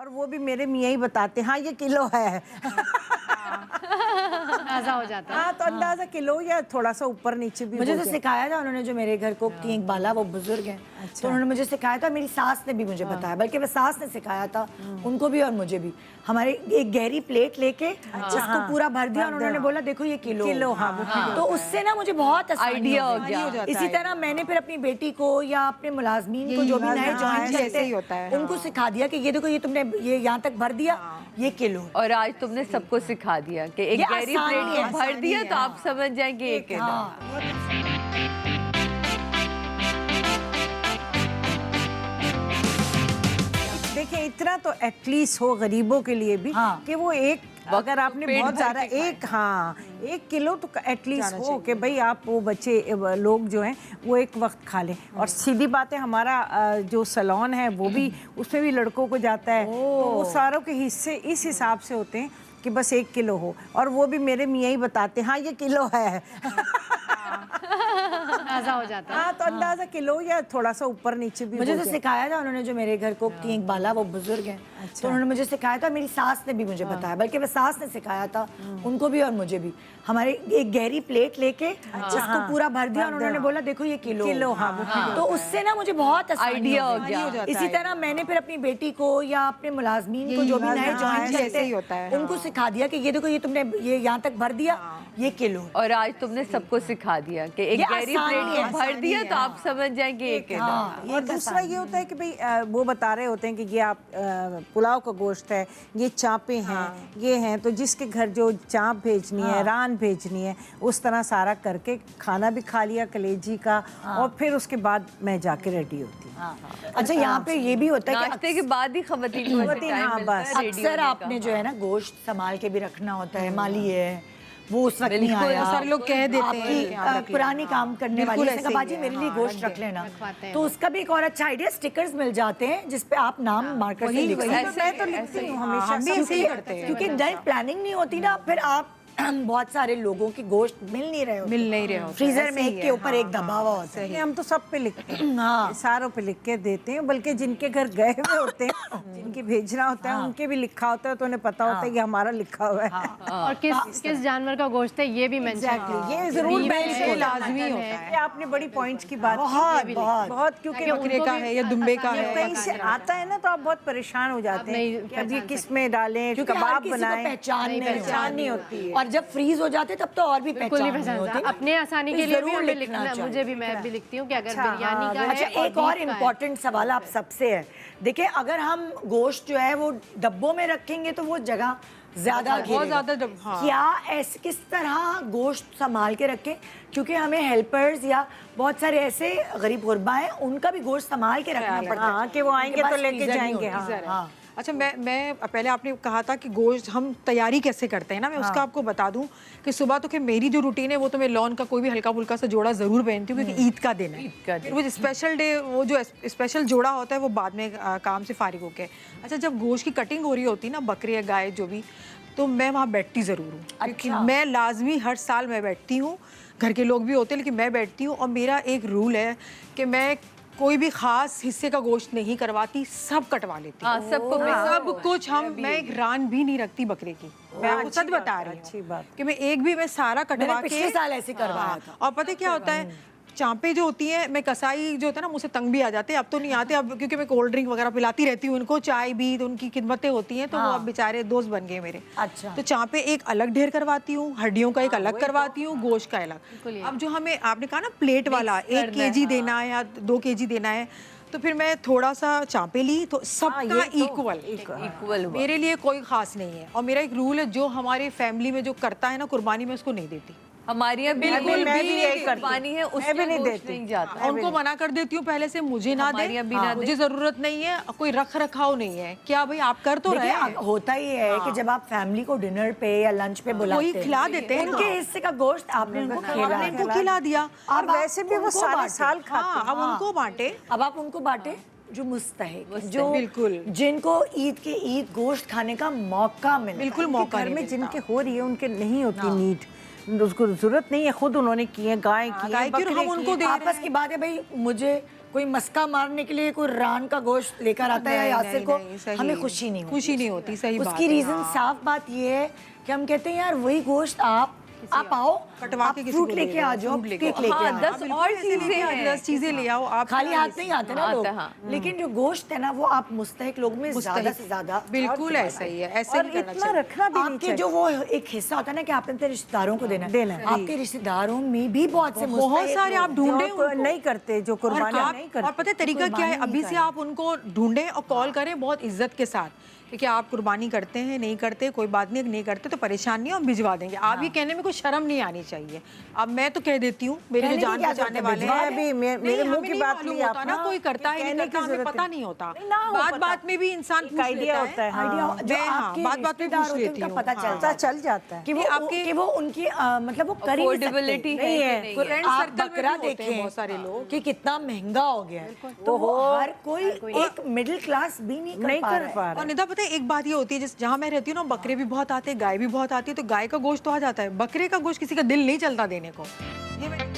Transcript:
और वो भी मेरे मियाँ ही बताते, हाँ ये किलो है। अंदाजा हो जाता है। हाँ तो अंदाजा किलो या थोड़ा सा ऊपर नीचे भी मुझे हो तो जाए। सिखाया था उन्होंने, जो मेरे घर को थी बाला, वो बुजुर्ग हैं, तो उन्होंने मुझे सिखाया था। मेरी सास ने भी मुझे बताया, बल्कि मेरी सास ने सिखाया था उनको भी और मुझे भी। हमारे एक गहरी प्लेट लेके उसको पूरा भर दिया और उन्होंने बोला देखो ये किलो। हाँ, तो उससे ना मुझे बहुत आइडिया हो गया। जाता इसी है। तरह मैंने फिर अपनी बेटी को या अपने मुलाजमीन को जो भी नए ज्वाइन ऐसे करते ही होता है, हैं उनको सिखा दिया कि ये देखो ये तुमने ये यहाँ तक भर दिया, ये किलो। और आज तुमने सबको सिखा दिया कि एक ये गहरी आसानी प्लेट है, में भर दिया तो आप समझ जाएंगे एक किलो। देखिए इतना तो एटलीस्ट हो गरीबों के लिए भी कि वो एक, अगर आपने बहुत ज़्यादा एक किलो तो एटलीस्ट हो कि भाई आप वो बच्चे लोग जो हैं वो एक वक्त खा लें। और सीधी बात है, हमारा जो सैलून है वो भी, उसमें भी लड़कों को जाता है, तो वो सारों के हिस्से इस हिसाब से होते हैं कि बस 1 किलो हो। और वो भी मेरे मियाँ ही बताते, हाँ ये किलो है। अंदाजा हो जाता है। हाँ तो अंदाजा किलो या थोड़ा सा ऊपर नीचे भी मुझे हो तो जाए। सिखाया था उन्होंने, जो मेरे घर को थी बाला, वो बुजुर्ग हैं, तो उन्होंने मुझे सिखाया था। मेरी सास ने भी मुझे बताया, बल्कि मेरी सास ने सिखाया था उनको भी और मुझे भी। हमारे एक गहरी प्लेट लेके उसको पूरा भर दिया और उन्होंने बोला देखो ये किलो। तो उससे ना मुझे बहुत आइडिया हो गया। इसी तरह मैंने फिर अपनी बेटी को या अपने मुलाजमीन को जो भी नए ज्वाइन करते हैं उनको सिखा दिया कि ये देखो ये तुमने ये यहाँ तक भर दिया, ये किलो। और आज तुमने सबको सिखा दिया कि एक गहरी प्लेट में भर दिया तो आप समझ जाएंगे एक किलो। और दूसरा ये होता है कि भाई वो बता रहे होते हैं कि ये आप पुलाव का गोश्त है, ये चापे हैं, ये हैं, तो जिसके घर जो चाप भेजनी है, रान भेजनी है, उस तरह सारा करके खाना भी खा लिया कलेजी का, और फिर उसके बाद मैं जाके रेडी होती हूँ। अच्छा, यहाँ पे ये भी होता है कि नाश्ते के बाद ही खवातीन को ऐसे टाइम मिलता है रेडी अक्सर होने का। आपने जो है ना गोश्त संभाल के भी रखना होता है। माली है वो उस वक्त नहीं आया, सर लोग कह देते आपकी हैं पुरानी काम करने वाली ने कहा बाजी मेरे लिए गोश्त रख लेना, तो उसका भी एक और अच्छा आइडिया, स्टिकर्स मिल जाते हैं जिसपे आप नाम मार्कर से लिख सकते हैं। मैं तो लिखती हूँ हमेशा, हम भी ऐसे ही करते हैं। क्योंकि डायरेक्ट प्लानिंग नहीं होती ना, फिर आप बहुत सारे लोगों की गोश्त मिल नहीं रहे होते, फ्रीजर में एक के ऊपर एक दबा हुआ होता है। हम तो सब पे लिखते हैं, सारों पे लिख के देते हैं, बल्कि जिनके घर गए हुए होते हैं, जिनके भेजना होता है उनके भी लिखा होता है, तो उन्हें पता होता है कि हमारा लिखा हुआ है। और किस जानवर का गोश्त है ये भी मेंशन ये जरूर लाजमी होता है। ये आपने बड़ी पॉइंट्स की बात बहुत, क्योंकि बकरे का है या दुम्बे का जब है, कहीं से आता है ना तो आप बहुत परेशान हो जाते हैं कि अभी किस में डालें, कबाब बनाएं, पहचान नहीं होती है। और जब फ्रीज हो जाते तब तो और भी बिल्कुल नहीं पहचान नहीं पहचान होती। अपने आसानी के लिए भी हमें लिखना, मुझे भी मैं भी लिखती हूँ कि अगर बिरयानी का है। अच्छा, एक और इम्पोर्टेंट सवाल आप सबसे है, देखिए अगर हम गोश्त जो है वो डब्बों में रखेंगे तो वो जगह ज्यादा बहुत ज्यादा क्या ऐसे किस तरह गोश्त संभाल के रखें, क्योंकि हमें हेल्पर्स या बहुत सारे ऐसे गरीब गुरबा हैं उनका भी गोश्त संभाल के रखना पड़ता है कि वो आएंगे तो लेके जाएंगे। हाँ। अच्छा, मैं पहले आपने कहा था कि गोश्त हम तैयारी कैसे करते हैं ना, मैं उसका आपको बता दूं कि सुबह तो कि मेरी जो रूटीन है वो तो मैं लॉन का कोई भी हल्का फुल्का सा जोड़ा ज़रूर पहनती हूँ, क्योंकि ईद का दिन है। फिर वो स्पेशल डे, वो जो स्पेशल जोड़ा होता है वो बाद में काम से फारिग होके। अच्छा, जब गोश्त की कटिंग हो रही होती है ना, बकरी या गाय जो भी, तो मैं वहाँ बैठती ज़रूर हूँ, क्योंकि मैं लाजमी हर साल मैं बैठती हूँ, घर के लोग भी होते हैं लेकिन मैं बैठती हूँ। और मेरा एक रूल है कि मैं कोई भी खास हिस्से का गोश्त नहीं करवाती, सब कटवा लेती हूँ। सब कुछ मैं एक रान भी नहीं रखती बकरे की, मैं आपको सच बता रही हूँ। अच्छी बात कि मैं एक भी मैं सारा कटवा के पिछले साल ऐसे करवाया था। और पता है क्या होता है, चांपे जो होती हैं, मैं कसाई जो होता है ना मुझसे तंग भी आ जाते हैं, अब तो नहीं आते अब, क्योंकि मैं कोल्ड ड्रिंक वगैरह पिलाती रहती हूँ उनको, चाय भी, तो उनकी खिदमतें होती हैं, तो वो अब बेचारे दोस्त बन गए मेरे। अच्छा। तो चांपे एक अलग ढेर करवाती हूँ, हड्डियों का एक अलग करवाती हूँ, गोश्त का अलग। अब जो हमें आपने कहा ना प्लेट वाला 1 kg देना है या 2 kg देना है, तो फिर मैं थोड़ा सा चांपे ली तो सबका इक्वल मेरे लिए कोई खास नहीं है। और मेरा एक रूल है, जो हमारी फैमिली में जो करता है ना कुर्बानी, में उसको नहीं देती। हमारी यहाँ बिल्कुल भी कुर्बानी है, उसमें नहीं देती, नहीं जाता। उनको मना कर देती हूँ पहले से, मुझे ना दे, मुझे जरूरत नहीं है, कोई रख रखाव नहीं है। क्या भाई आप कर तो रहे हैं। होता ही है कि जब आप फैमिली को डिनर पे या लंच पे बुलाते हैं, खिला देते हैं, उनके हिस्से का गोश्त आपने उनको खिला दिया, और वैसे भी वो सारे साल खाते हैं। अब उनको बांटे, अब आप उनको बांटे जो मुस्तहिक, जो बिल्कुल, जिनको ईद गोश्त खाने का मौका मिले। बिल्कुल मौका घर में जिनके हो रही है उनके नहीं होती नीड, उसको जरूरत नहीं है, खुद उन्होंने की है, गाय की है, हम उनको आपस की बात है भाई, मुझे कोई मस्का मारने के लिए कोई रान का गोश्त लेकर आता है या यासिर को, हमें खुशी नहीं होती। खुशी नहीं होती, सही बात उसकी रीजन साफ बात ये है कि हम कहते हैं यार वही गोश्त आप आओ, कटवा के फ्रूट लेके आ जाओ, केक लेके आओ, 10 और चीजें हैं, 10 चीजें ले आओ आप। खाली हाथ नहीं आते ना लोग, लेकिन जो गोश्त है ना वो आप मुस्तहिक लोग में ज्यादा से ज्यादा, बिल्कुल ऐसा ही है, ऐसे ही करना इतना चाहिए। रखना भी नहीं आपके जो वो एक हिस्सा होता है ना कि आपने अपने रिश्तेदारों को देना है, है। आपके रिश्तेदारों में भी बहुत से बहुत मुस्तहिक सारे आप लोग ढूंढे जो नहीं करते, जो कुर्बानियां नहीं और करते। पता है तरीका क्या है, अभी से आप उनको ढूंढें और कॉल करें बहुत इज्जत के साथ, क्योंकि आप कुर्बानी करते हैं नहीं करते कोई बात नहीं, नहीं करते तो परेशान नहीं, हम भिजवा देंगे। आप ये कहने में कोई शर्म नहीं आनी चाहिए। अब मैं तो कह देती हूँ, मेरे जो जान पहचानने वाले हैं, मेरे मुंह की बात नहीं होता ना, कोई करता है नहीं करता, हमें पता नहीं होता, बात में भी इंसान पूछ आइडिया लेता होता है। आइडिया जो आपके बात में रिश्तेदार पूछ होते हैं, लेती उनका हूँ। पता पता चल जाता है कि वो उनकी मतलब वो कर ही नहीं सकते। Affordability नहीं है है। कि नहीं है। फ्रेंड आप सर्कल में बकरा भी होते हैं देखें बहुत सारे लोग कि कितना महंगा हो गया है, तो वो हर कोई एक मिडिल क्लास भी नहीं कर पा रहा है। और निदा पता है एक बात ये होती है, जहाँ मैं रहती हूँ ना, बकरे भी बहुत आते हैं, गाय भी बहुत आती है, तो गाय का गोश्त तो आ जाता है, बकरे का गोश्त किसी का दिल नहीं चलता देने को। ये मैंने